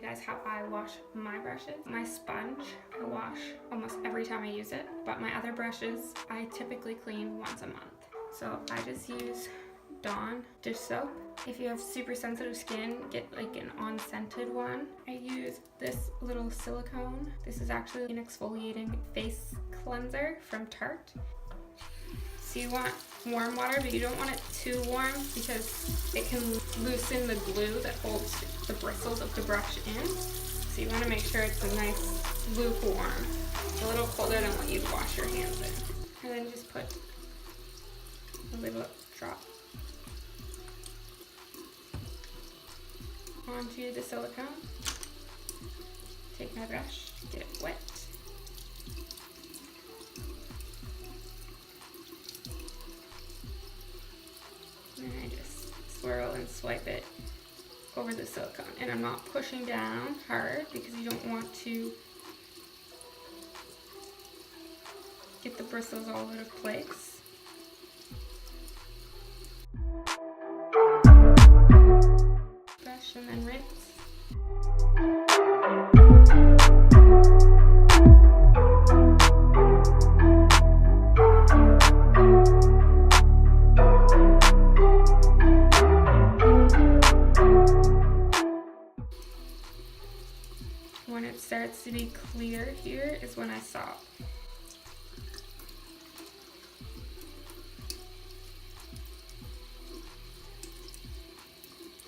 guys how I wash my brushes. My sponge I wash almost every time I use it, but my other brushes I typically clean once a month. So I just use Dawn dish soap. If you have super sensitive skin, get like an unscented one. I use this little silicone. This is actually an exfoliating face cleanser from Tarte. So you want warm water, but you don't want it too warm because it can loosen the glue that holds the bristles of the brush in. So you want to make sure it's a nice lukewarm, a little colder than what you'd wash your hands in. And then just put a little drop onto the silicone. Take my brush, get it wet. And I just swirl and swipe it over the silicone. And I'm not pushing down hard because you don't want to get the bristles all out of place. Brush and then rinse. When it starts to be clear here is when I sop.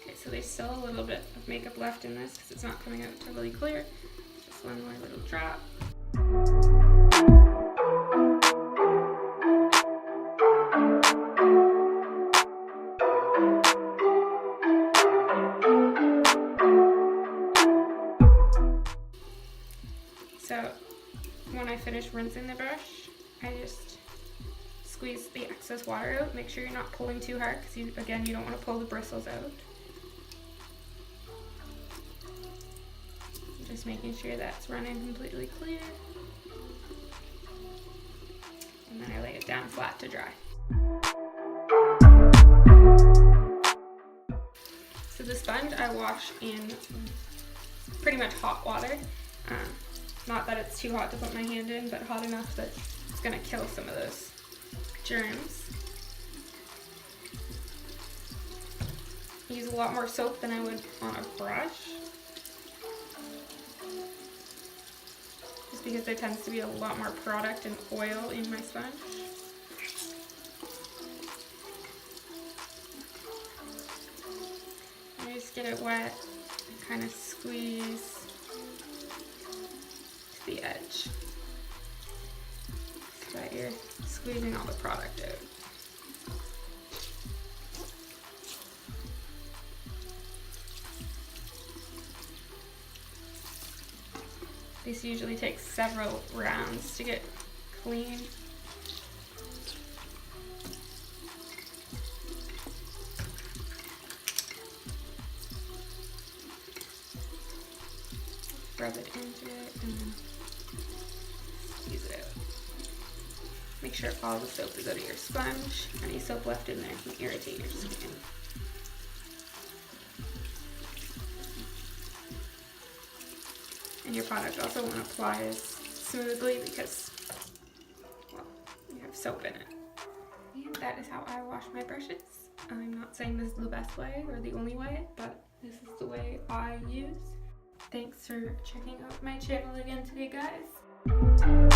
Okay, so there's still a little bit of makeup left in this because it's not coming out totally clear. Just one more little drop. So when I finish rinsing the brush, I just squeeze the excess water out. Make sure you're not pulling too hard because again, you don't want to pull the bristles out. Just making sure that's running completely clear. And then I lay it down flat to dry. So the sponge I wash in pretty much hot water. Not that it's too hot to put my hand in, but hot enough that it's gonna kill some of those germs. I use a lot more soap than I would on a brush, just because there tends to be a lot more product and oil in my sponge. I just get it wet and kind of squeeze the edge so that you're squeezing all the product out. This usually takes several rounds to get clean. Rub it into it and then squeeze it out. Make sure all the soap is out of your sponge. Any soap left in there can irritate your skin. And your product also won't apply as smoothly because, well, you have soap in it. And that is how I wash my brushes. I'm not saying this is the best way or the only way, but this is the way I use. Thanks for checking out my channel again today, guys.